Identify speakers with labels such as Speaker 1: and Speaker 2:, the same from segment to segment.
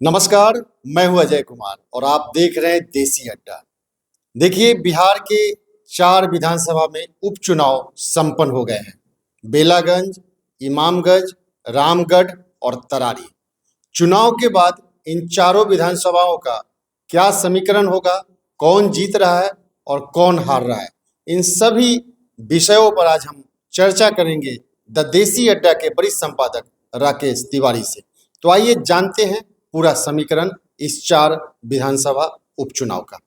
Speaker 1: नमस्कार, मैं हूं अजय कुमार और आप देख रहे हैं देसी अड्डा। देखिए, बिहार के 4 विधानसभा में उपचुनाव संपन्न हो गए हैं। बेलागंज, इमामगंज, रामगढ़ और तरारी। चुनाव के बाद इन चारों विधानसभाओं का क्या समीकरण होगा, कौन जीत रहा है और कौन हार रहा है, इन सभी विषयों पर आज हम चर्चा करेंगे द देसी अड्डा के वरिष्ठ संपादक राकेश तिवारी से। तो आइए जानते हैं पूरा समीकरण इस 4 विधानसभा उपचुनाव का।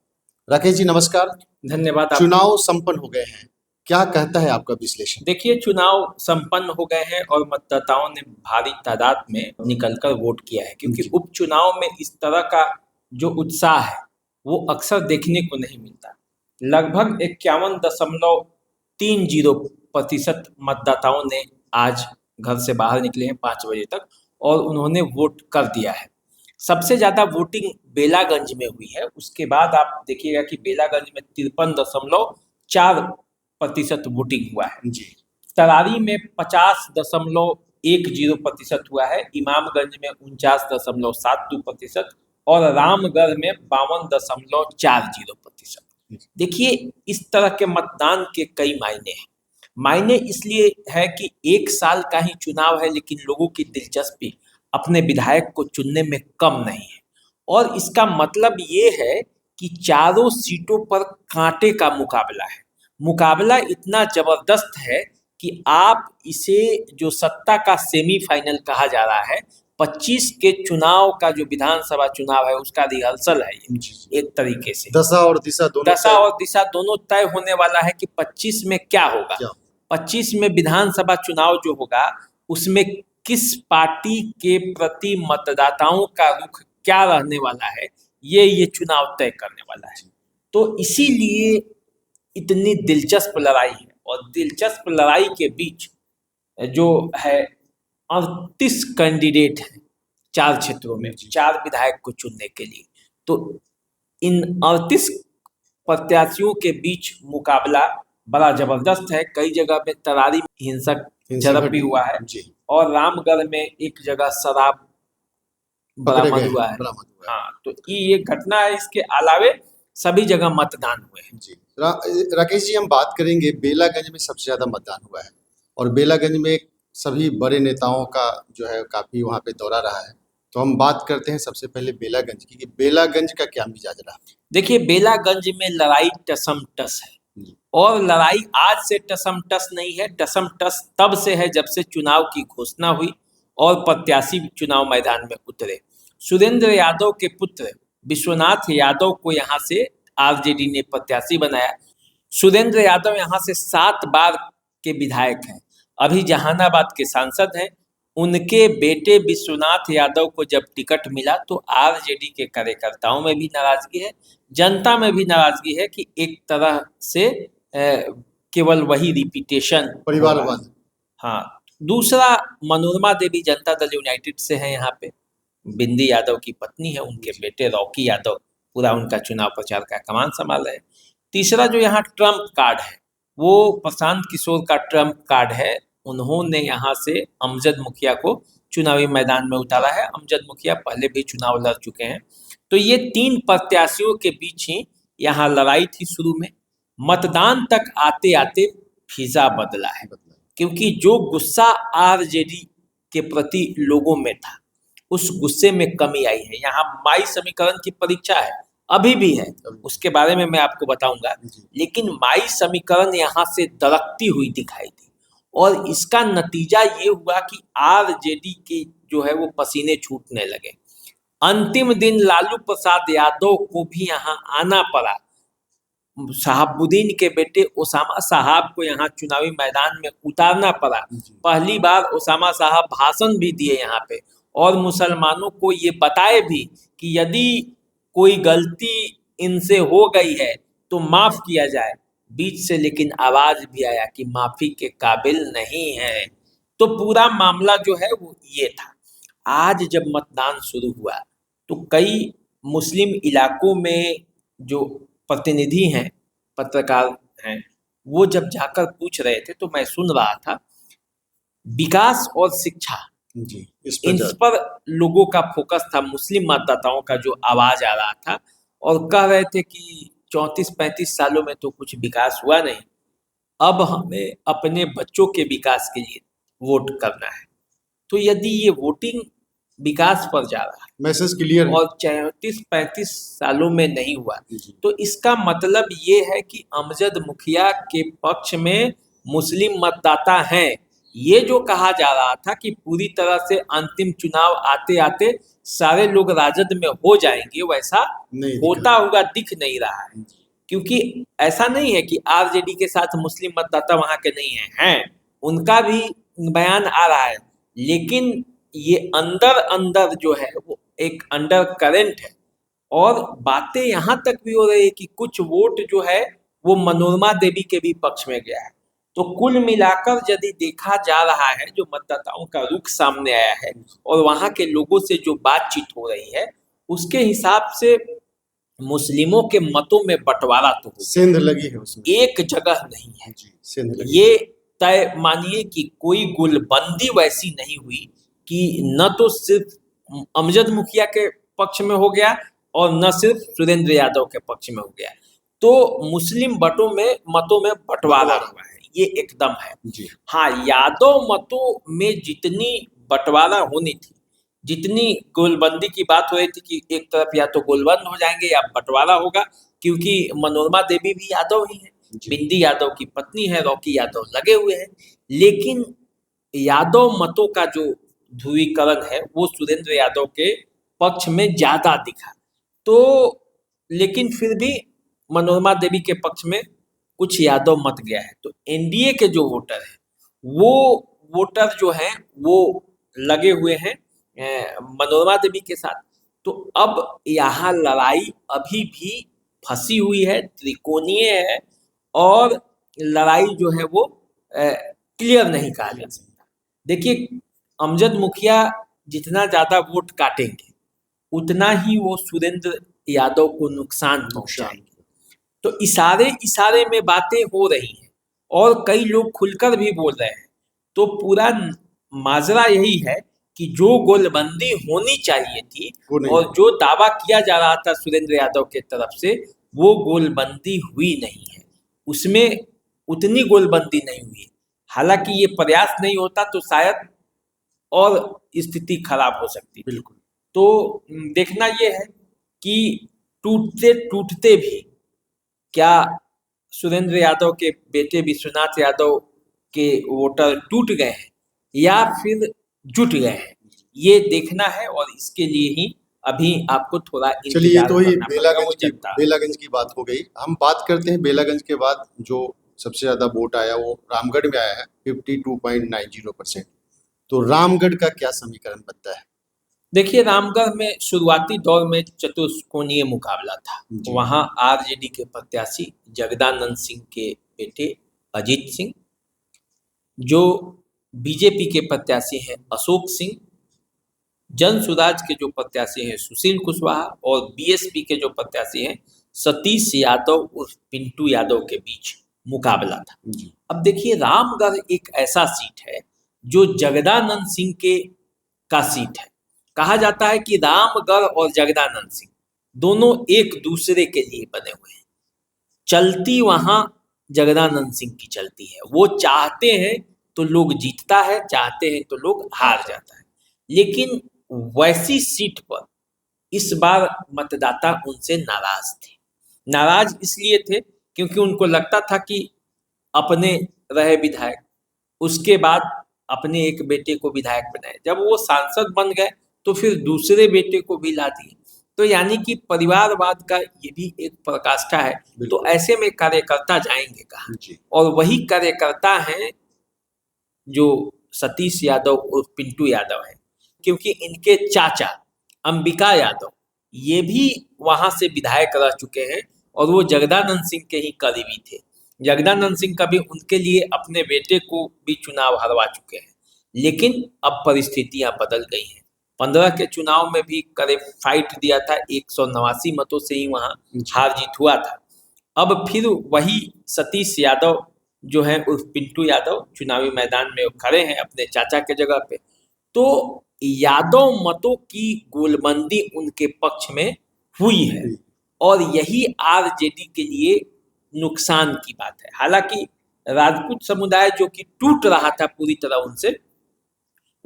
Speaker 1: राकेश जी नमस्कार।
Speaker 2: धन्यवाद।
Speaker 1: चुनाव संपन्न हो गए हैं, क्या कहता है आपका विश्लेषण?
Speaker 2: देखिए, चुनाव संपन्न हो गए हैं और मतदाताओं ने भारी तादाद में निकलकर वोट किया है, क्योंकि उपचुनाव में इस तरह का जो उत्साह है वो अक्सर देखने को नहीं मिलता। लगभग 51.30% मतदाताओं ने आज घर से बाहर निकले हैं 5 बजे तक और उन्होंने वोट कर दिया है। सबसे ज्यादा वोटिंग बेलागंज में हुई है। उसके बाद आप देखिएगा कि बेलागंज में 53.4% वोटिंग हुआ है। तरारी में 50.10% हुआ है। इमामगंज में 49.72% और रामगढ़ में 52.40%। देखिए, इस तरह के मतदान के कई मायने हैं। मायने इसलिए है कि 1 साल का ही चुनाव है, लेकिन लोगों की दिलचस्पी अपने विधायक को चुनने में कम नहीं है। और इसका मतलब ये है कि चारों सीटों पर कांटे का मुकाबला है। मुकाबला इतना जबरदस्त है कि आप इसे जो सत्ता का सेमीफाइनल कहा जा रहा है, 25 के चुनाव का जो विधानसभा चुनाव है उसका रिहर्सल है एक तरीके से।
Speaker 1: दशा और दिशा
Speaker 2: दोनों तय होने वाला है कि 25 में क्या होगा। 25 में विधानसभा चुनाव जो होगा उसमें किस पार्टी के प्रति मतदाताओं का रुख क्या रहने वाला है, ये चुनाव तय करने वाला है। तो इसीलिए इतनी दिलचस्प लड़ाई है। और दिलचस्प लड़ाई के बीच जो है 38 कैंडिडेट हैं 4 क्षेत्रों में, 4 विधायक को चुनने के लिए। तो इन 38 प्रत्याशियों के बीच मुकाबला बड़ा जबरदस्त है। कई जगह पे तरारी हिंसक झड़प भी हुआ है और रामगढ़ में एक जगह शराब बरामद हुआ है। हाँ, तो ये घटना है। इसके अलावे सभी जगह मतदान हुए हैं।
Speaker 1: जी राकेश जी, हम बात करेंगे बेलागंज में सबसे ज्यादा मतदान हुआ है और बेलागंज में सभी बड़े नेताओं का जो है काफी वहाँ पे दौरा रहा है। तो हम बात करते हैं सबसे पहले बेलागंज की, कि बेलागंज का क्या मिजाज रहा?
Speaker 2: देखिए, बेलागंज में लड़ाई टसम टस है और लड़ाई आज से टसम टस नहीं है। टसम टस तब से है जब से चुनाव की घोषणा हुई और प्रत्याशी चुनाव मैदान में उतरे। सुरेंद्र यादव के पुत्र विश्वनाथ यादव को यहाँ से आरजेडी ने प्रत्याशी बनाया। सुरेंद्र यादव यहाँ से 7 बार के विधायक हैं, अभी जहानाबाद के सांसद हैं। उनके बेटे विश्वनाथ यादव को जब टिकट मिला तो आरजेडी के कार्यकर्ताओं में भी नाराजगी है, जनता में भी नाराजगी है कि एक तरह से केवल वही रिपीटेशन
Speaker 1: परिवारवाद।
Speaker 2: हाँ, दूसरा मनोरमा देवी जनता दल यूनाइटेड से है, यहाँ पे बिंदी यादव की पत्नी है, उनके बेटे रॉकी यादव पूरा उनका चुनाव प्रचार का कमान संभाल रहे हैं। तीसरा जो यहाँ ट्रम्प कार्ड है वो प्रशांत किशोर का ट्रम्प कार्ड है। उन्होंने यहाँ से अमजद मुखिया को चुनावी मैदान में उतारा है। अमजद मुखिया पहले भी चुनाव लड़ चुके हैं। तो ये 3 प्रत्याशियों के बीच ही यहाँ लड़ाई थी शुरू में। मतदान तक आते आते फिजा बदला है, क्योंकि जो गुस्सा आरजेडी के प्रति लोगों में था उस गुस्से में कमी आई है। यहाँ माई समीकरण की परीक्षा है, अभी भी है, उसके बारे में मैं आपको बताऊंगा। लेकिन माई समीकरण यहाँ से दरकती हुई दिखाई दी और इसका नतीजा ये हुआ कि आरजेडी के जो है वो पसीने छूटने लगे। अंतिम दिन लालू प्रसाद यादव को भी यहाँ आना पड़ा। शहाबुद्दीन के बेटे ओसामा साहब को यहाँ चुनावी मैदान में उतारना पड़ा। पहली बार ओसामा साहब भाषण भी दिए यहाँ पे और मुसलमानों को ये बताए भी कि यदि कोई गलती इनसे हो गई है तो माफ किया जाए। बीच से लेकिन आवाज भी आया कि माफी के काबिल नहीं है। तो पूरा मामला जो है वो ये था। आज जब मतदान शुरू हुआ तो कई मुस्लिम इलाकों में जो प्रतिनिधि हैं, पत्रकार हैं, वो जब जाकर पूछ रहे थे तो मैं सुन रहा था। विकास और शिक्षा
Speaker 1: जी, इस पर
Speaker 2: इन पर लोगों का फोकस था, मुस्लिम मतदाताओं का जो आवाज आ रहा था, और कह रहे थे कि 34-35 सालों में तो कुछ विकास हुआ नहीं, अब हमें अपने बच्चों के विकास के लिए वोट करना है। तो यदि ये वोटिंग विकास पर जा रहा है
Speaker 1: मैसेज क्लियर है।
Speaker 2: और 34-35 सालों में नहीं हुआ,
Speaker 1: जी,
Speaker 2: तो इसका मतलब ये है कि अमजद मुखिया के पक्ष में मुस्लिम मतदाता हैं। ये जो कहा जा रहा था कि पूरी तरह से अंतिम चुनाव आते आते सारे लोग राजद में हो जाएंगे, वैसा
Speaker 1: नहीं
Speaker 2: होता
Speaker 1: दिखा।
Speaker 2: हुआ दिख नहीं रहा है। क्योंकि ऐसा नहीं है कि आरजेडी के साथ मुस्लिम मतदाता वहां के नहीं हैं, उनका भी बयान आ रहा है, लेकिन ये अंदर अंदर जो है वो एक अंडर करंट है। और बातें यहाँ तक भी हो रही है कि कुछ वोट जो है वो मनोरमा देवी के भी पक्ष में गया है। तो कुल मिलाकर यदि देखा जा रहा है, जो मतदाताओं का रुख सामने आया है और वहां के लोगों से जो बातचीत हो रही है, उसके हिसाब से मुस्लिमों के मतों में बंटवारा तो हो,
Speaker 1: सेंध लगी है उसमें।
Speaker 2: एक जगह नहीं है।
Speaker 1: जी, सेंध लगी।
Speaker 2: ये तय मानिए कि कोई गुलबंदी वैसी नहीं हुई कि न तो सिर्फ अमजद मुखिया के पक्ष में हो गया और न सिर्फ सुरेंद्र यादव के पक्ष में हो गया, तो मुस्लिम मतों में बंटवारा हुआ है, ये एकदम है।
Speaker 1: जी,
Speaker 2: हाँ, यादव मतों में जितनी बंटवारा होनी थी, जितनी गोलबंदी की बात हो रही थी कि एक तरफ या तो गोलबंद हो जाएंगे या बंटवारा होगा, क्योंकि मनोरमा देवी भी यादव ही है,
Speaker 1: जी,
Speaker 2: बिंदी यादव की पत्नी है, रॉकी यादव लगे हुए हैं, लेकिन यादव मतों का जो ध्रुवीकरण है वो सुरेंद्र यादव के पक्ष में ज्यादा दिखा। तो लेकिन फिर भी मनोरमा देवी के पक्ष में कुछ यादव मत गया है। तो एनडीए के जो वोटर हैं, वो वोटर जो हैं वो लगे हुए हैं मनोरमा देवी के साथ। तो अब यहाँ लड़ाई अभी भी फंसी हुई है, त्रिकोणीय है, और लड़ाई जो है वो क्लियर नहीं कहा जा सकता। देखिए, अमजद मुखिया जितना ज्यादा वोट काटेंगे उतना ही वो सुरेंद्र यादव को नुकसान पहुंचाएंगे। तो इशारे इशारे में बातें हो रही हैं और कई लोग खुलकर भी बोल रहे हैं। तो पूरा माजरा यही है कि जो गोलबंदी होनी चाहिए थी
Speaker 1: वो नहीं
Speaker 2: और
Speaker 1: हुई।
Speaker 2: जो दावा किया जा रहा था सुरेंद्र यादव के तरफ से, वो गोलबंदी हुई नहीं है, उसमें उतनी गोलबंदी नहीं हुई। हालांकि ये प्रयास नहीं होता तो शायद और स्थिति खराब हो सकती थी।
Speaker 1: बिल्कुल।
Speaker 2: तो देखना ये है कि टूटते टूटते भी क्या सुरेंद्र यादव के बेटे विश्वनाथ यादव के वोटर टूट गए हैं या फिर जुट गए हैं, ये देखना है, और इसके लिए ही अभी आपको थोड़ा
Speaker 1: चलिए, ये
Speaker 2: इंतजार
Speaker 1: तो ही
Speaker 2: करना पड़ेगा वो जनता।
Speaker 1: बेलागंज की बात हो गई। हम बात करते हैं बेलागंज के बाद जो सबसे ज्यादा वोट आया वो रामगढ़ में आया है 52.90%। तो रामगढ़ का क्या समीकरण बनता है?
Speaker 2: देखिए, रामगढ़ में शुरुआती दौर में चतुष्कोणीय मुकाबला था।
Speaker 1: जी।
Speaker 2: वहां आरजेडी के प्रत्याशी जगदानंद सिंह के बेटे अजीत सिंह, जो बीजेपी के प्रत्याशी हैं अशोक सिंह, जन सुराज के जो प्रत्याशी हैं सुशील कुशवाहा, और बीएसपी के जो प्रत्याशी हैं सतीश यादव उर्फ पिंटू यादव के बीच मुकाबला था।
Speaker 1: जी,
Speaker 2: अब देखिए, रामगढ़ एक ऐसा सीट है जो जगदानंद सिंह के का सीट है। कहा जाता है कि रामगढ़ और जगदानंद सिंह दोनों एक दूसरे के लिए बने हुए हैं। चलती वहां जगदानंद सिंह की चलती है, वो चाहते हैं तो लोग जीतता है, चाहते हैं तो लोग हार जाता है। लेकिन वैसी सीट पर इस बार मतदाता उनसे नाराज थे। नाराज इसलिए थे क्योंकि उनको लगता था कि अपने रहे विधायक, उसके बाद अपने एक बेटे को विधायक बनाए, जब वो सांसद बन गए तो फिर दूसरे बेटे को भी ला दिए। तो यानी कि परिवारवाद का ये भी एक पराकाष्ठा है। तो
Speaker 1: बिल्कुल।
Speaker 2: ऐसे में कार्यकर्ता जाएंगे कहाँ?
Speaker 1: जी,
Speaker 2: और वही कार्यकर्ता हैं जो सतीश यादव और पिंटू यादव हैं, क्योंकि इनके चाचा अंबिका यादव ये भी वहां से विधायक रह चुके हैं और वो जगदानंद सिंह के ही करीबी थे। जगदानंद सिंह कभी उनके लिए अपने बेटे को भी चुनाव हरवा चुके हैं। लेकिन अब परिस्थितियां बदल गई हैं। 15 के चुनाव में भी करीब फाइट दिया था, 189 मतों से ही वहां हार जीत हुआ था। अब फिर वही सतीश यादव जो है उर्फ पिंटू यादव चुनावी मैदान में खड़े हैं अपने चाचा के जगह पे। तो यादव मतों की गोलबंदी उनके पक्ष में हुई है और यही आरजेडी के लिए नुकसान की बात है। हालांकि राजपूत समुदाय जो कि टूट रहा था पूरी तरह उनसे,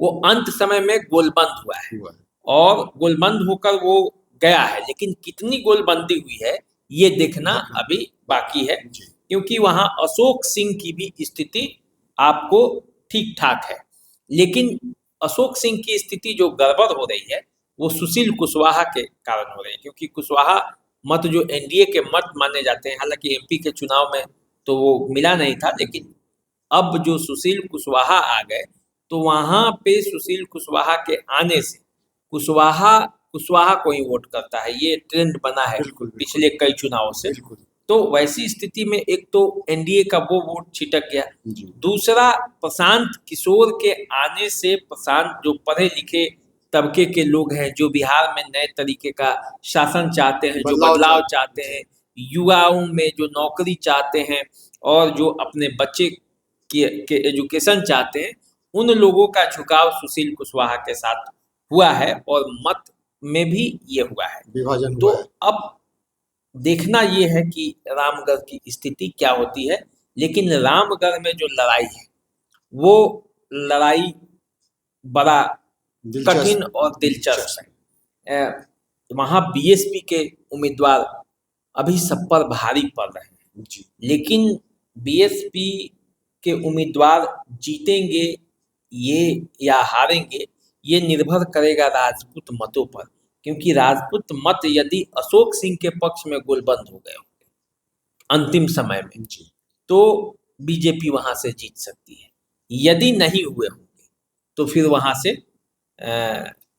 Speaker 2: वो अंत समय में गोलबंद हुआ है और गोलबंद होकर वो गया है, लेकिन कितनी गोलबंदी हुई है ये देखना अभी बाकी है, क्योंकि वहां अशोक सिंह की भी स्थिति आपको ठीक ठाक है। लेकिन अशोक सिंह की स्थिति जो गड़बड़ हो रही है वो सुशील कुशवाहा के कारण हो रही है, क्योंकि कुशवाहा मत जो एनडीए के मत माने जाते हैं, हालांकि एमपी के चुनाव में तो वो मिला नहीं था, लेकिन अब जो सुशील कुशवाहा आ गए तो वहां पे सुशील कुशवाहा के आने से कुशवाहा कुशवाहा को ही वोट करता है, ये ट्रेंड बना है पिछले कई चुनावों से। तो वैसी स्थिति में एक तो एनडीए का वो वोट छिटक गया, दूसरा प्रशांत किशोर के आने से प्रशांत जो पढ़े लिखे तबके के लोग हैं, जो बिहार में नए तरीके का शासन चाहते हैं, जो बदलाव चाहते हैं, युवाओं में जो नौकरी चाहते हैं और जो अपने बच्चे के एजुकेशन चाहते हैं, उन लोगों का झुकाव सुशील कुशवाहा के साथ हुआ है और मत में भी ये हुआ है, विभाजन तो हुआ है। अब देखना ये है कि रामगढ़ की स्थिति क्या होती है, लेकिन रामगढ़ में जो लड़ाई है वो लड़ाई बड़ा कठिन और दिलचस्प है। वहां बीएसपी के उम्मीदवार अभी सब पर भारी पड़ रहे हैं, लेकिन बीएसपी के उम्मीदवार जीतेंगे ये या हारेंगे ये निर्भर करेगा राजपूत मतों पर, क्योंकि राजपूत मत यदि अशोक सिंह के पक्ष में गोलबंद हो गए होंगे अंतिम समय में तो बीजेपी वहां से जीत सकती है, यदि नहीं हुए होंगे तो फिर वहां से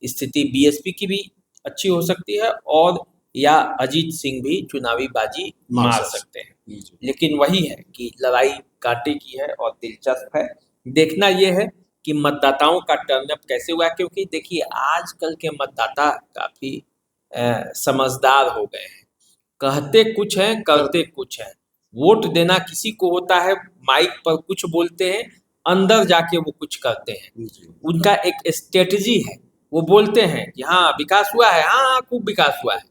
Speaker 2: स्थिति बीएसपी की भी अच्छी हो सकती है और या अजीत सिंह भी चुनावी बाजी मार सकते हैं। लेकिन वही है कि लड़ाई कांटे की है और दिलचस्प है। देखना यह है कि मतदाताओं का टर्नअप कैसे हुआ, क्योंकि देखिए आजकल के मतदाता काफी समझदार हो गए हैं, कहते कुछ हैं करते कुछ हैं। वोट देना किसी को होता है, माइक पर कुछ बोलते हैं, अंदर जाके वो कुछ करते हैं। उनका एक स्ट्रेटजी है, वो बोलते हैं कि हाँ विकास हुआ है, हाँ खूब विकास हुआ है,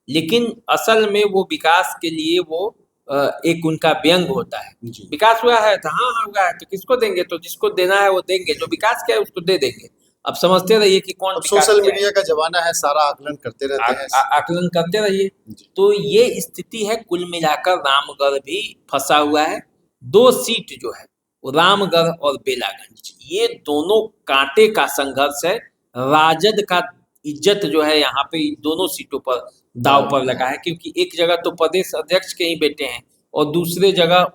Speaker 2: लेकिन असल में वो विकास के लिए वो एक उनका व्यंग होता है। विकास हुआ है तो हाँ हुआ है, तो किसको देंगे, तो जिसको देना है वो देंगे, जो विकास किया है उसको दे देंगे। अब समझते रहिए कि कौन
Speaker 1: सोशल मीडिया का जमाना है, सारा आकलन करते रहते हैं,
Speaker 2: आकलन करते रहिए। तो ये स्थिति है, कुल मिलाकर रामगढ़ भी फंसा हुआ है। 2 सीट जो है वो रामगढ़ और बेलागंज, ये दोनों कांटे का संघर्ष है। राजद का इज्जत जो है यहाँ पे दोनों सीटों पर दाव पर लगा है, क्योंकि एक जगह तो प्रदेश अध्यक्ष के ही बेटे हैं और दूसरे जगह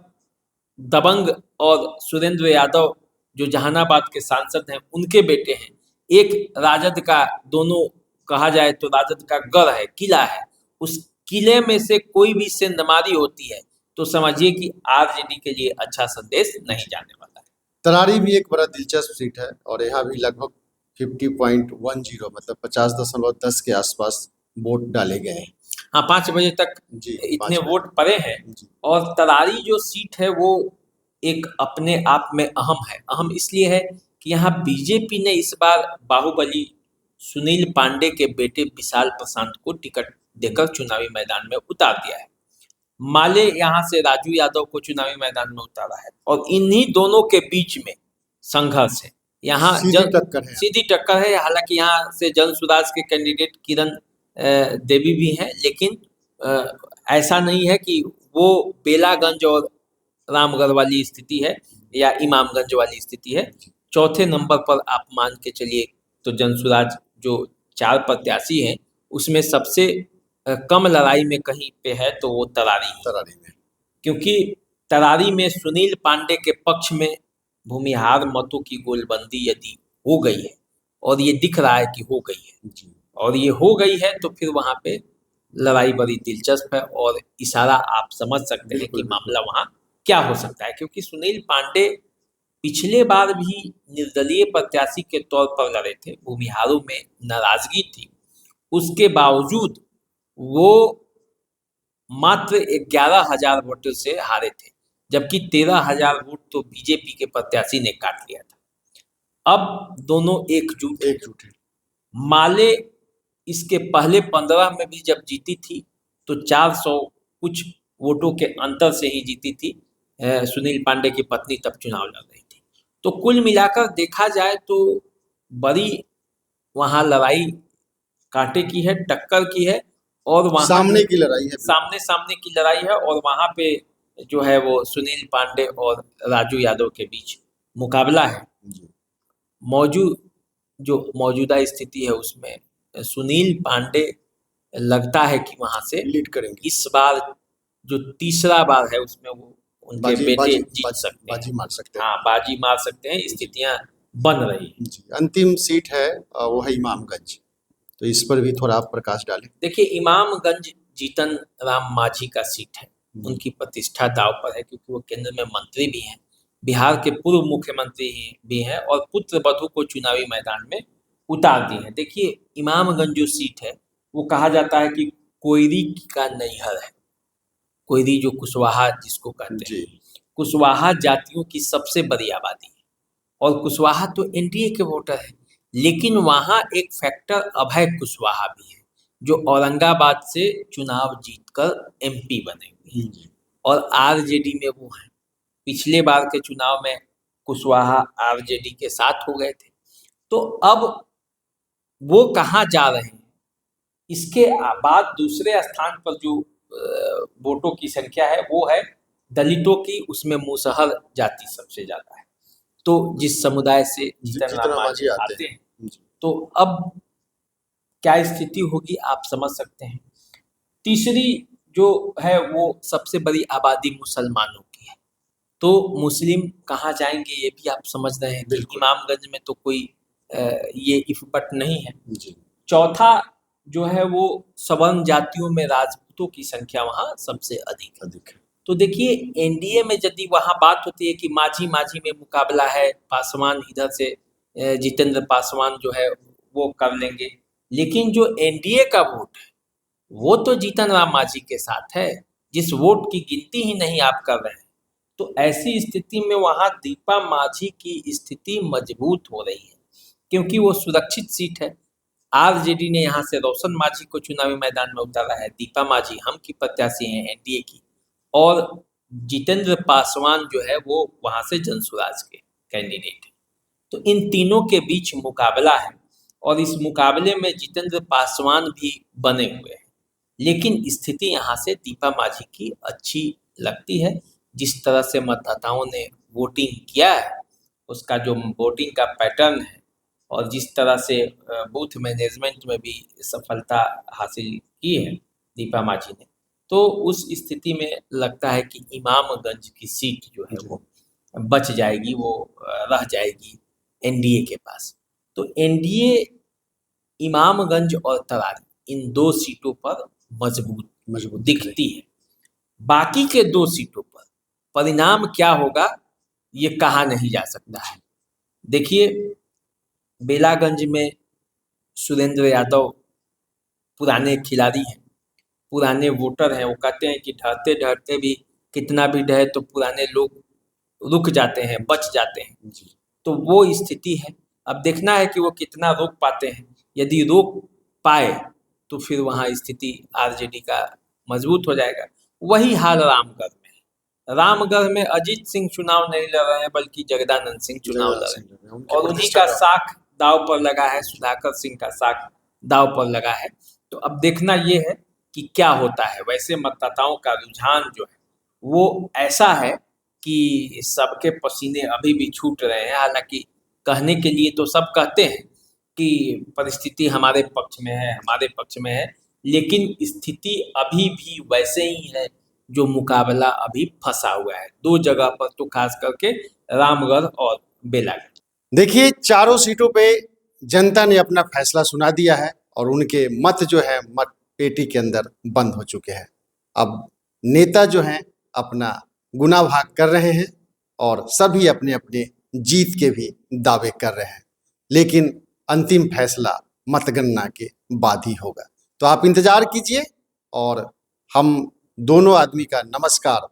Speaker 2: दबंग और सुरेंद्र यादव जो जहानाबाद के सांसद हैं उनके बेटे हैं। एक राजद का, दोनों कहा जाए तो राजद का गढ़ है, किला है, उस किले में से कोई भी सेंधमारी होती है तो समझिए कि आरजेडी के लिए अच्छा संदेश नहीं जाने वाला है।
Speaker 1: तरारी भी एक बड़ा दिलचस्प सीट है और यहाँ भी लगभग 50.10 मतलब 50.10 के आसपास वोट डाले गए हैं।
Speaker 2: हाँ 5 बजे तक इतने वोट पड़े हैं और तरारी जो सीट है वो एक अपने आप में अहम है। अहम इसलिए है कि यहाँ बीजेपी ने इस बार बाहुबली सुनील पांडे के बेटे विशाल प्रशांत को टिकट देकर चुनावी मैदान में उतार दिया है। माले यहाँ से राजू यादव को चुनावी मैदान में उतारा है और इन्हीं दोनों के बीच में संघर्ष है। यहाँ सीधी टक्कर है। हालांकि यहाँ से जन सुराज के कैंडिडेट किरण देवी भी हैं, लेकिन ऐसा नहीं है कि वो बेलागंज और रामगढ़ वाली स्थिति है या इमामगंज वाली स्थिति है। चौथे नंबर पर आप मान के चलिए तो जन सुराज जो 4 प्रत्याशी हैं उसमें सबसे कम लड़ाई में कहीं पे है तो वो तरारी में, क्योंकि तरारी में सुनील पांडे के पक्ष में भूमिहार मतों की गोलबंदी यदि हो गई है और ये दिख रहा है कि हो गई है और ये हो गई है तो फिर वहां पे लड़ाई बड़ी दिलचस्प है और इशारा आप समझ सकते हैं कि मामला वहां क्या हो सकता है। क्योंकि सुनील पांडे पिछले बार भी निर्दलीय प्रत्याशी के तौर पर लड़े थे, भूमिहारों में नाराजगी थी, उसके बावजूद वो मात्र 11,000 वोटों से हारे थे, जबकि 13,000 वोट तो बीजेपी के प्रत्याशी ने काट लिया था। अब दोनों एकजुट हैं।
Speaker 1: एकजुट है।
Speaker 2: माले इसके पहले 15 में भी जब जीती थी तो 400 कुछ वोटों के अंतर से ही जीती थी। सुनील पांडे की पत्नी तब चुनाव लड़ रही थी। तो कुल मिलाकर देखा जाए तो बड़ी वहाँ लड़ाई कांटे की है, टक्कर की है, और वहाँ
Speaker 1: सामने की लड़ाई है।
Speaker 2: सामने सामने की लड़ाई है, और वहाँ पे जो है वो सुनील पांडे और राजू यादव के बीच मुकाबला है।
Speaker 1: जी।
Speaker 2: जो मौजूदा स्थिति है उसमें सुनील पांडे लगता है कि वहां से
Speaker 1: लीड करेंगे।
Speaker 2: इस बार जो तीसरा बार है उसमें वो उनके बेटे जीत सकते हैं,
Speaker 1: बाजी मार सकते हैं।
Speaker 2: हाँ बाजी मार सकते हैं, स्थितियां बन रही हैं।
Speaker 1: जी, अंतिम सीट है वो है इमामगंज, तो इस पर भी थोड़ा आप प्रकाश डालें।
Speaker 2: देखिए, इमामगंज जीतन राम मांझी का सीट है, उनकी प्रतिष्ठा दांव पर है क्योंकि वो केंद्र में मंत्री भी हैं, बिहार के पूर्व मुख्यमंत्री भी हैं, और पुत्र वधु को चुनावी मैदान में उतार दी है। देखिए, इमामगंज जो सीट है वो कहा जाता है कि कोयरी का नैहर है। कोयरी जो कुशवाहा जिसको कहते हैं, कुशवाहा जातियों की सबसे बड़ी आबादी है, और कुशवाहा तो एनडीए के वोटर है, लेकिन वहाँ एक फैक्टर अभय कुशवाहा भी है जो औरंगाबाद से चुनाव जीतकर एमपी बने हुए हैं, और आरजेडी में वो हैं। पिछले बार के चुनाव में कुशवाहा आरजेडी के साथ हो गए थे। तो अब वो कहाँ जा रहे हैं, इसके बाद दूसरे स्थान पर जो वोटों की संख्या है वो है दलितों की, उसमें मुसहर जाति सबसे ज्यादा है। तो जिस समुदाय से जीतन राम मांझी आते हैं, तो अब क्या स्थिति होगी आप समझ सकते हैं। तीसरी जो है वो सबसे बड़ी आबादी मुसलमानों की है, तो मुस्लिम कहाँ जाएंगे ये भी आप समझ रहे हैं कि इमामगंज में तो कोई ये इफपट नहीं है। चौथा जो है वो सवर्ण जातियों में राजपूतों की संख्या वहाँ सबसे अधिक है। तो देखिए, एनडीए में यदि वहाँ बात होती है कि मांझी में मुकाबला है, पासवान इधर से जितेंद्र पासवान जो है वो कर लेंगे, लेकिन जो एनडीए का वोट है वो तो जीतन राम मांझी के साथ है, जिस वोट की गिनती ही नहीं आप कर रहे हैं। तो ऐसी स्थिति में वहाँ दीपा मांझी की स्थिति मजबूत हो रही है क्योंकि वो सुरक्षित सीट है। आरजेडी ने यहाँ से रोशन मांझी को चुनावी मैदान में उतारा है, दीपा मांझी हम की प्रत्याशी हैं एनडीए की, और जितेंद्र पासवान जो है वो वहाँ से जनसुराज के कैंडिडेट है। तो इन तीनों के बीच मुकाबला है, और इस मुकाबले में जितेंद्र पासवान भी बने हुए हैं, लेकिन स्थिति यहाँ से दीपा मांझी की अच्छी लगती है। जिस तरह से मतदाताओं ने वोटिंग किया है, उसका जो वोटिंग का पैटर्न है, और जिस तरह से बूथ मैनेजमेंट में भी सफलता हासिल की है दीपा मांझी ने, तो उस स्थिति में लगता है कि इमामगंज की सीट जो है वो बच जाएगी, वो रह जाएगी एनडीए के पास। तो एनडीए इमामगंज और तरारी इन दो सीटों पर मजबूत दिखती है। बाकी के दो सीटों पर परिणाम क्या होगा ये कहा नहीं जा सकता है। देखिए, बेलागंज में सुरेंद्र यादव पुराने खिलाड़ी हैं, पुराने वोटर हैं, वो कहते हैं कि ढहते ढहते भी कितना भी ढहे तो पुराने लोग रुक जाते हैं, बच जाते हैं। तो वो स्थिति है। अब देखना है कि वो कितना रोक पाते हैं। यदि रोक पाए तो फिर वहाँ स्थिति आरजेडी का मजबूत हो जाएगा। वही हाल रामगढ़ में है। रामगढ़ में अजीत सिंह चुनाव नहीं लड़ रहे हैं बल्कि जगदानंद सिंह चुनाव लड़ रहे हैं, और उन्हीं का साख दाव पर लगा है, सुधाकर सिंह का साख दाव पर लगा है। तो अब देखना ये है कि क्या होता है। वैसे मतदाताओं का रुझान जो है वो ऐसा है कि सबके पसीने अभी भी छूट रहे हैं। हालांकि कहने के लिए तो सब कहते हैं कि परिस्थिति हमारे पक्ष में है, हमारे पक्ष में है, लेकिन स्थिति अभी भी वैसे ही है जो मुकाबला अभी फंसा हुआ है दो जगह पर, तो खास करके रामगढ़ और बेलागंज।
Speaker 1: देखिए, चारों सीटों पे जनता ने अपना फैसला सुना दिया है और उनके मत जो है मत पेटी के अंदर बंद हो चुके हैं। अब नेता जो हैं अपना गुना भाग कर रहे हैं और सभी अपने अपने जीत के भी दावे कर रहे हैं, लेकिन अंतिम फैसला मतगणना के बाद ही होगा। तो आप इंतजार कीजिए और हम दोनों आदमी का नमस्कार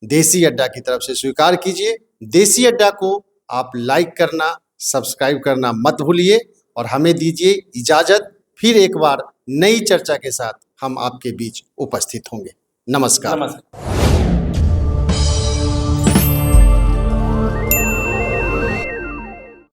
Speaker 1: देसी अड्डा की तरफ से स्वीकार कीजिए। देसी अड्डा को आप लाइक करना सब्सक्राइब करना मत भूलिए और हमें दीजिए इजाज़त। फिर एक बार नई चर्चा के साथ हम आपके बीच उपस्थित होंगे। नमस्कार।
Speaker 2: नमस्कार।